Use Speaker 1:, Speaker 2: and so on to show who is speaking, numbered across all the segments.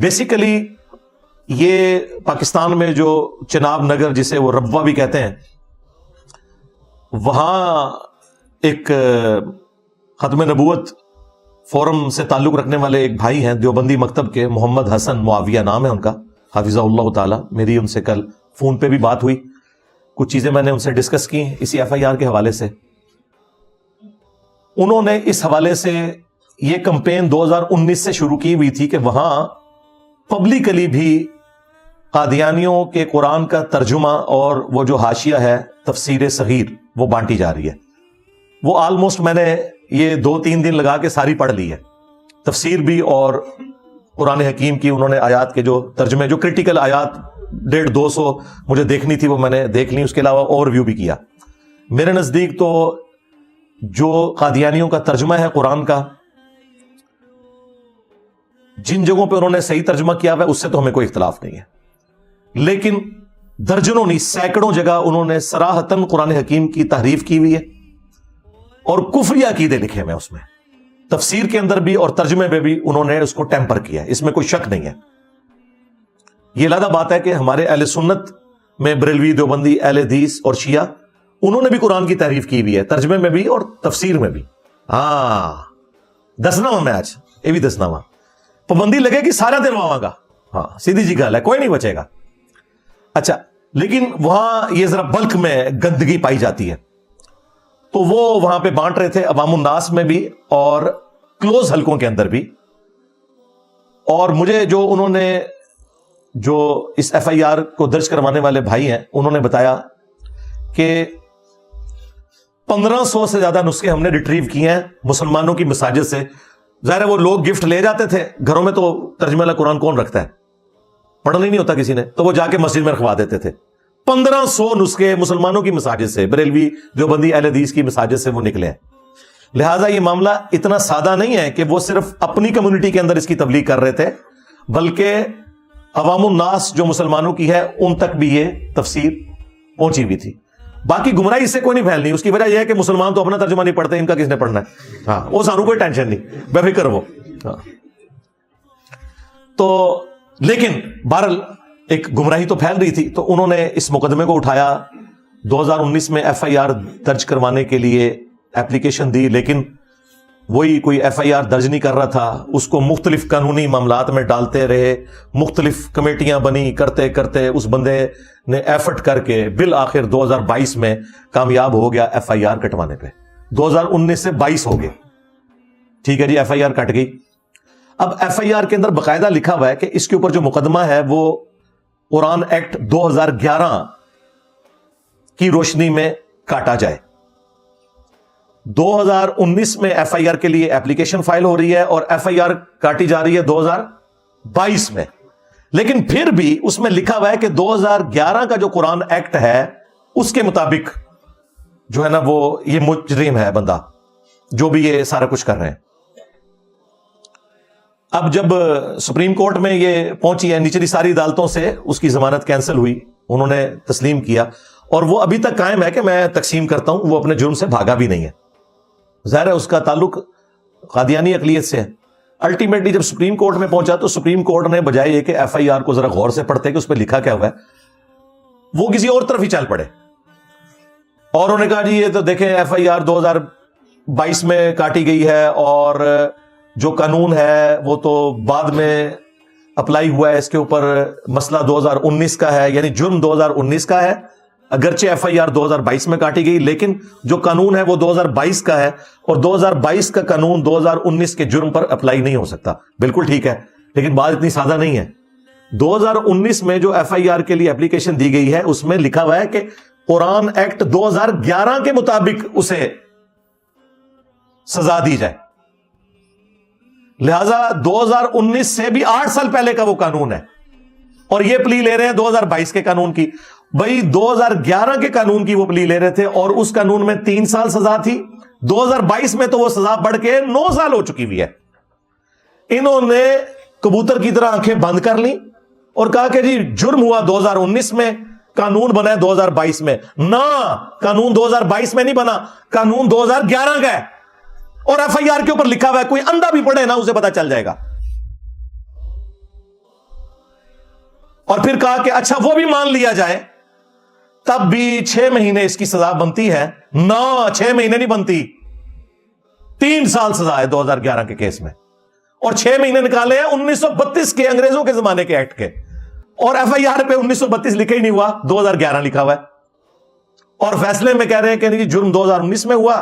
Speaker 1: Basically یہ پاکستان میں جو چناب نگر جسے وہ ربوہ بھی کہتے ہیں، وہاں ایک ختم نبوت فورم سے تعلق رکھنے والے ایک بھائی ہیں دیوبندی مکتب کے، محمد حسن معاویہ نام ہے ان کا، حافظہ اللہ تعالی. میری ان سے کل فون پہ بھی بات ہوئی، کچھ چیزیں میں نے ان سے ڈسکس کی اسی ایف آئی آر کے حوالے سے. انہوں نے اس حوالے سے یہ کمپین 2019 سے شروع کی ہوئی تھی کہ وہاں پبلکلی بھی قادیانیوں کے قرآن کا ترجمہ اور وہ جو حاشیہ ہے تفسیر صغیر وہ بانٹی جا رہی ہے. وہ آلموسٹ میں نے یہ 2-3 دن لگا کے ساری پڑھ لی ہے، تفسیر بھی اور قرآن حکیم کی. انہوں نے آیات کے جو ترجمے، جو کرٹیکل آیات 150-200 مجھے دیکھنی تھی وہ میں نے دیکھ لی. اس کے علاوہ اوور ویو بھی کیا. میرے نزدیک تو جو قادیانیوں کا ترجمہ ہے قرآن کا، جن جگہوں پہ انہوں نے صحیح ترجمہ کیا ہوا ہے اس سے تو ہمیں کوئی اختلاف نہیں ہے، لیکن درجنوں نہیں سینکڑوں جگہ انہوں نے صراحتاً قرآن حکیم کی تحریف کی ہوئی ہے اور کفری عقیدے لکھے ہوئے اس میں، تفسیر کے اندر بھی اور ترجمے میں بھی انہوں نے اس کو ٹیمپر کیا ہے. اس میں کوئی شک نہیں ہے. یہ علیحدہ بات ہے کہ ہمارے اہل سنت میں بریلوی، دیوبندی، اہل حدیث اور شیعہ، انہوں نے بھی قرآن کی تحریف کی ہوئی ہے، ترجمے میں بھی اور تفسیر میں بھی. دسنا ہوا میں آج یہ بھی دسنا ہوا، پابندی لگے گی سارا دن وہاں گا. ہاں سیدھی جی گل ہے، کوئی نہیں بچے گا. اچھا، لیکن وہاں یہ ذرا بلک میں گندگی پائی جاتی ہے، تو وہ وہاں پہ بانٹ رہے تھے عوام الناس میں بھی اور کلوز حلقوں کے اندر بھی. اور مجھے جو انہوں نے جو اس ایف آئی آر کو درج کروانے والے بھائی ہیں انہوں نے بتایا کہ 1500 سے زیادہ نسخے ہم نے ریٹریو کیے ہیں مسلمانوں کی مساجد سے. ظاہر ہے وہ لوگ گفٹ لے جاتے تھے، گھروں میں تو ترجمہ والا قرآن کون رکھتا ہے، پڑھنا ہی نہیں ہوتا کسی نے، تو وہ جا کے مسجد میں رکھوا دیتے تھے. 1500 نسخے مسلمانوں کی مساجد سے، بریلوی، دیوبندی، اہل حدیث کی مساجد سے وہ نکلے ہیں. لہٰذا یہ معاملہ اتنا سادہ نہیں ہے کہ وہ صرف اپنی کمیونٹی کے اندر اس کی تبلیغ کر رہے تھے، بلکہ عوام الناس جو مسلمانوں کی ہے ان تک بھی یہ تفسیر پہنچی ہوئی تھی. باقی گمراہی اس سے کوئی نہیں پھیلنی. اس کی وجہ یہ ہے کہ مسلمان تو اپنا ترجمہ نہیں پڑھتے، ان کا کس نے پڑھنا ہے؟ ہاں، وہ سانو کوئی ٹینشن نہیں، بے فکر وہ. تو لیکن بہرحال ایک گمراہی تو پھیل رہی تھی، تو انہوں نے اس مقدمے کو اٹھایا. 2019 میں ایف آئی آر درج کروانے کے لیے ایپلیکیشن دی، لیکن وہی کوئی ایف آئی آر درج نہیں کر رہا تھا. اس کو مختلف قانونی معاملات میں ڈالتے رہے، مختلف کمیٹیاں بنی، کرتے کرتے اس بندے نے ایفرٹ کر کے بالآخر 2022 میں کامیاب ہو گیا ایف آئی آر کٹوانے پہ. 2019 سے 22 ہو گئے. ٹھیک ہے جی، ایف آئی آر کٹ گئی. اب ایف آئی آر کے اندر باقاعدہ لکھا ہوا ہے کہ اس کے اوپر جو مقدمہ ہے وہ قرآن ایکٹ 2011 کی روشنی میں کاٹا جائے. 2019 میں ایف آئی آر کے لیے ایپلیکیشن فائل ہو رہی ہے اور ایف آئی آر کاٹی جا رہی ہے 2022 میں. لیکن پھر بھی اس میں لکھا ہوا ہے کہ 2011 کا جو قرآن ایکٹ ہے اس کے مطابق جو ہے نا وہ یہ مجرم ہے بندہ جو بھی یہ سارا کچھ کر رہے ہیں. اب جب سپریم کورٹ میں یہ پہنچی ہے، نچلی ساری عدالتوں سے اس کی ضمانت کینسل ہوئی، انہوں نے تسلیم کیا اور وہ ابھی تک قائم ہے کہ میں تقسیم کرتا ہوں. وہ اپنے جرم سے بھاگا بھی نہیں ہے. ظاہر ہے اس کا تعلق قادیانی اقلیت سے ہے. الٹیمیٹلی جب سپریم کورٹ میں پہنچا تو سپریم کورٹ نے بجائے یہ کہ ایف آئی آر کو ذرا غور سے پڑھتے کہ اس پہ لکھا کیا ہوا ہے، وہ کسی اور طرف ہی چل پڑے اور انہوں نے کہا جی یہ تو دیکھیں ایف آئی آر 2022 میں کاٹی گئی ہے اور جو قانون ہے وہ تو بعد میں اپلائی ہوا ہے، اس کے اوپر مسئلہ 2019 کا ہے، یعنی جرم 2019 کا ہے. اگرچہ ایف آئی آر 2022 میں کاٹی گئی لیکن جو قانون ہے وہ 2022 کا ہے اور 2022 کا قانون 2019 کے جرم پر اپلائی نہیں ہو سکتا. بالکل ٹھیک ہے، لیکن بات اتنی سادہ نہیں ہے. 2019 میں جو ایف آئی آر کے لیے اپلیکیشن دی گئی ہے اس میں لکھا ہوا ہے کہ قرآن ایکٹ 2011 کے مطابق اسے سزا دی جائے. لہذا 2019 سے بھی 8 سال پہلے کا وہ قانون ہے اور یہ پلی لے رہے ہیں 2022 کے قانون کی. بھائی 2011 کے قانون کی وہ پلی لے رہے تھے اور اس قانون میں 3 سال سزا تھی. 2022 میں تو وہ سزا بڑھ کے 9 سال ہو چکی ہوئی ہے. انہوں نے کبوتر کی طرح آنکھیں بند کر لی اور کہا کہ جی جرم ہوا 2019 میں، قانون بنا ہے 2022 میں. نہ، قانون 2022 میں نہیں بنا، قانون 2011 کا ہے اور ایف آئی آر کے اوپر لکھا ہوا ہے. کوئی اندھا بھی پڑھے نا اسے پتا چل جائے گا. اور پھر کہا کہ اچھا وہ بھی مان لیا جائے تب بھی 6 مہینے اس کی سزا بنتی ہے. نہ 6 مہینے نہیں بنتی, 3 سال سزا ہے 2011 کے کیس میں, اور 6 مہینے نکالے ہیں 1932 کے انگریزوں کے زمانے کے ایکٹ کے, اور ایف آئی آر پہ 1932 لکھا ہی نہیں ہوا, 2011 لکھا ہوا ہے. اور فیصلے میں کہہ رہے ہیں کہ جرم 2019 میں ہوا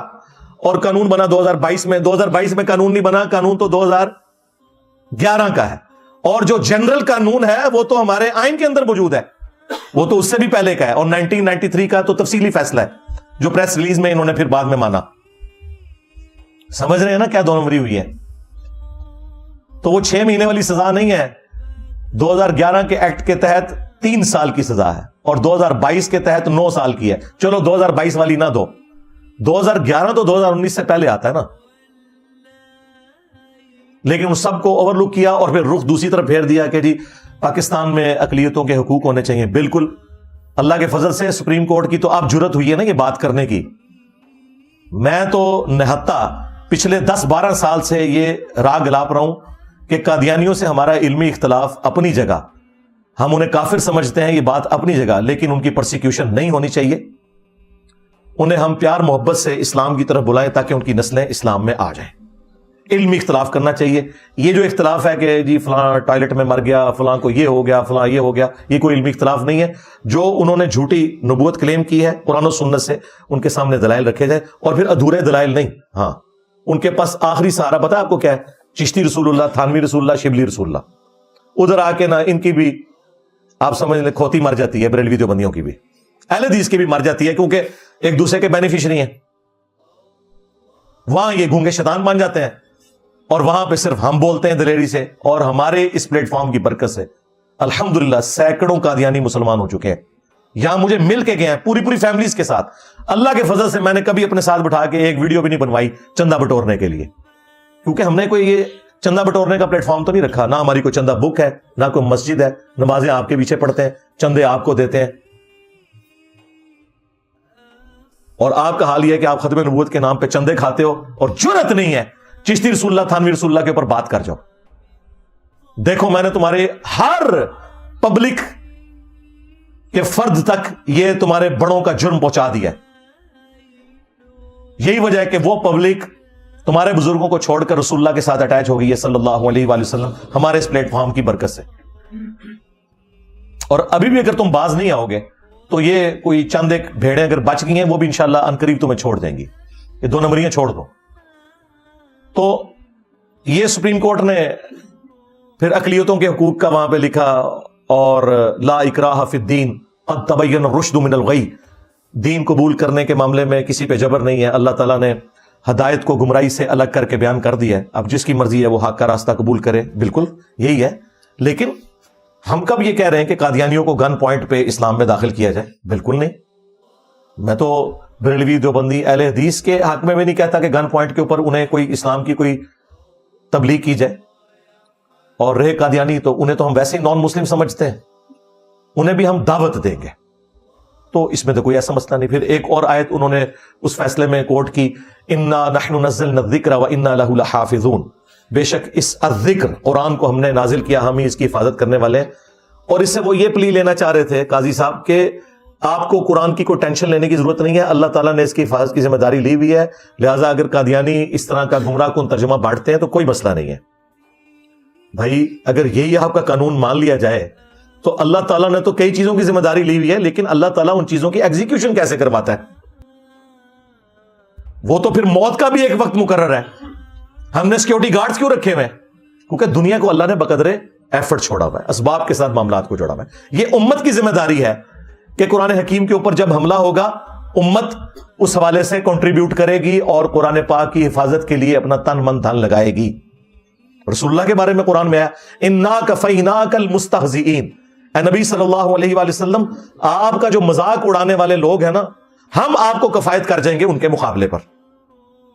Speaker 1: اور قانون بنا 2022 میں. 2022 میں قانون نہیں بنا, قانون تو 2011 کا ہے. اور جو جنرل قانون ہے وہ تو ہمارے آئین کے اندر موجود ہے, وہ تو اس سے بھی پہلے کا ہے, اور 1993 کا تو تفصیلی فیصلہ ہے جو پریس ریلیز میں انہوں نے پھر بعد میں مانا. سمجھ رہے ہیں نا کیا دو نمبری ہوئی ہے؟ تو وہ 6 مہینے والی سزا نہیں ہے, 2011 کے ایکٹ کے تحت 3 سال کی سزا ہے, اور 2022 کے تحت 9 سال کی ہے. چلو 2022 والی نہ دو, 2011 تو 2019 سے پہلے آتا ہے نا. لیکن اس سب کو اوور لک کیا اور پھر رخ دوسری طرف پھیر دیا کہ جی پاکستان میں اقلیتوں کے حقوق ہونے چاہیے. بالکل اللہ کے فضل سے سپریم کورٹ کی تو آپ جرت ہوئی ہے نا یہ بات کرنے کی. میں تو نہتا پچھلے 10-12 سال سے یہ راگ الاپ رہا ہوں کہ قادیانیوں سے ہمارا علمی اختلاف اپنی جگہ, ہم انہیں کافر سمجھتے ہیں, یہ بات اپنی جگہ, لیکن ان کی پرسیکیوشن نہیں ہونی چاہیے. انہیں ہم پیار محبت سے اسلام کی طرف بلائیں تاکہ ان کی نسلیں اسلام میں آ جائیں. علمی اختلاف کرنا چاہیے. یہ جو اختلاف ہے کہ جی فلاں ٹوائلٹ میں مر گیا, فلاں کو یہ ہو گیا, فلاں یہ ہو گیا, یہ کوئی علمی اختلاف نہیں ہے. جو انہوں نے جھوٹی نبوت کلیم کی ہے قرآن و سنت سے, ان کے سامنے دلائل رکھے جائیں, اور پھر ادھورے دلائل نہیں. ہاں ان کے پاس آخری سہارا پتہ ہے آپ کو کیا ہے؟ چشتی رسول اللہ, تھانوی رسول اللہ, شبلی رسول اللہ. ادھر آ کے نا ان کی بھی آپ سمجھ لیں کھوتی مر جاتی ہے, بریلوی دیوبندیوں کی بھی, اہل حدیث کی بھی مر جاتی ہے, کیونکہ ایک دوسرے کے بینیفیشری ہیں. وہاں یہ گونگے شیطان بن جاتے ہیں, اور وہاں پہ صرف ہم بولتے ہیں دلیری سے, اور ہمارے اس پلیٹ فارم کی برکت سے الحمدللہ سینکڑوں قادیانی مسلمان ہو چکے ہیں. یہاں مجھے مل کے گئے ہیں پوری فیملیز کے ساتھ. اللہ کے فضل سے میں نے کبھی اپنے ساتھ بٹھا کے ایک ویڈیو بھی نہیں بنوائی چندہ بٹورنے کے لیے, کیونکہ ہم نے کوئی یہ چندہ بٹورنے کا پلیٹ فارم تو نہیں رکھا. نہ ہماری کوئی چندہ بک ہے, نہ کوئی مسجد ہے. نمازیں آپ کے پیچھے پڑھتے ہیں, چندے آپ کو دیتے ہیں, اور آپ کا حال یہ ہے کہ آپ ختم نبوت کے نام پہ چندے کھاتے ہو, اور جرت نہیں ہے چشتی رسول اللہ, تھانوی رسول اللہ کے اوپر بات کر جاؤ. دیکھو میں نے تمہارے ہر پبلک کے فرد تک یہ تمہارے بڑوں کا جرم پہنچا دیا ہے. یہی وجہ ہے کہ وہ پبلک تمہارے بزرگوں کو چھوڑ کر رسول اللہ کے ساتھ اٹیچ ہو گئی ہے صلی اللہ علیہ وآلہ وسلم, ہمارے اس پلیٹ فارم کی برکت سے. اور ابھی بھی اگر تم باز نہیں آؤ گے تو یہ کوئی چند ایک بھیڑیں اگر بچ گئی ہیں وہ بھی انشاءاللہ عنقریب تمہیں چھوڑ دیں گی. یہ 2 نمبریاں چھوڑ دو. تو یہ سپریم کورٹ نے پھر اقلیتوں کے حقوق کا وہاں پہ لکھا, اور لا اکراہ فی الدین قد تبین الرشد من الغی, دین قبول کرنے کے معاملے میں کسی پہ جبر نہیں ہے. اللہ تعالیٰ نے ہدایت کو گمراہی سے الگ کر کے بیان کر دیا ہے. اب جس کی مرضی ہے وہ حق کا راستہ قبول کرے, بالکل یہی ہے. لیکن ہم کب یہ کہہ رہے ہیں کہ قادیانیوں کو گن پوائنٹ پہ اسلام میں داخل کیا جائے؟ بالکل نہیں. میں تو بریلوی دیوبندی اہل حدیث کے حق میں بھی نہیں کہتا کہ گن پوائنٹ کے اوپر انہیں کوئی اسلام کی کوئی تبلیغ کی جائے. اور رہے قادیانی تو انہیں تو ہم ویسے ہی نان مسلم سمجھتے ہیں, انہیں بھی ہم دعوت دیں گے, تو اس میں تو کوئی ایسا مسئلہ نہیں. پھر ایک اور آیت انہوں نے اس فیصلے میں کوٹ کی, انا نحن نزلنا الذکر وانا لہ لحافظون, بے شک اس الذکر قرآن کو ہم نے نازل کیا, ہم ہی اس کی حفاظت کرنے والے ہیں. اور اس سے وہ یہ پلی لینا چاہ رہے تھے قاضی صاحب کہ آپ کو قرآن کی کوئی ٹینشن لینے کی ضرورت نہیں ہے, اللہ تعالیٰ نے اس کی حفاظت کی ذمہ داری لی ہوئی ہے, لہٰذا اگر قادیانی اس طرح کا گمراہ کن ترجمہ بانٹتے ہیں تو کوئی مسئلہ نہیں ہے. بھائی اگر یہی آپ کا قانون مان لیا جائے تو اللہ تعالیٰ نے تو کئی چیزوں کی ذمہ داری لی ہوئی ہے, لیکن اللہ تعالیٰ ان چیزوں کی ایگزیکیوشن کیسے کرواتا ہے؟ وہ تو پھر موت کا بھی ایک وقت مقرر ہے. ہم نے سیکورٹی گارڈز کیوں رکھے ہوئے ہیں؟ کیونکہ دنیا کو اللہ نے بقدرے ایفرٹ چھوڑا ہوا ہے, اسباب کے ساتھ معاملات کو جوڑا ہوا ہے. یہ امت کی ذمہ داری ہے کہ قرآن حکیم کے اوپر جب حملہ ہوگا امت اس حوالے سے کنٹریبیوٹ کرے گی اور قرآن پاک کی حفاظت کے لیے اپنا تن من دھن لگائے گی. رسول اللہ کے بارے میں قرآن میں آیا انا کفیناک المستہزئین, اے نبی صلی اللہ علیہ وآلہ وسلم آپ کا جو مذاق اڑانے والے لوگ ہیں نا, ہم آپ کو کفایت کر جائیں گے ان کے مقابلے پر.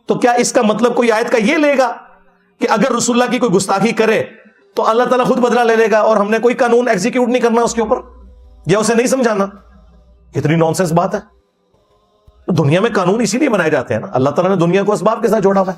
Speaker 1: تو کیا اس کا مطلب کوئی آیت کا یہ لے گا کہ اگر رسول اللہ کی کوئی گستاخی کرے تو اللہ تعالیٰ خود بدلہ لے لے گا اور ہم نے کوئی قانون ایگزیکیوٹ نہیں کرنا اس کے اوپر, یا اسے نہیں سمجھانا؟ کتنی نانسنس بات ہے. دنیا میں قانون اسی لیے بنائے جاتے ہیں نا, اللہ تعالیٰ نے دنیا کو اسباب کے ساتھ جوڑا ہوا ہے.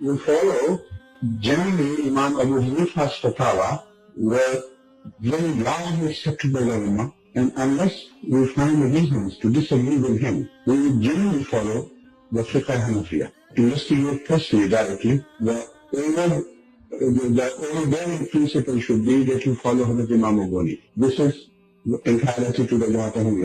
Speaker 2: You follow generally Imam Abu Hanifa's fatwa were very largely accepted by the ulama, and unless we find reasons to disagree with him, we would generally follow the fiqh Hanafiya. Investigate personally directly, the overbearing principle should be that you follow Hazrat Imam Abu Hanifa. This is entirely to the Jamaat.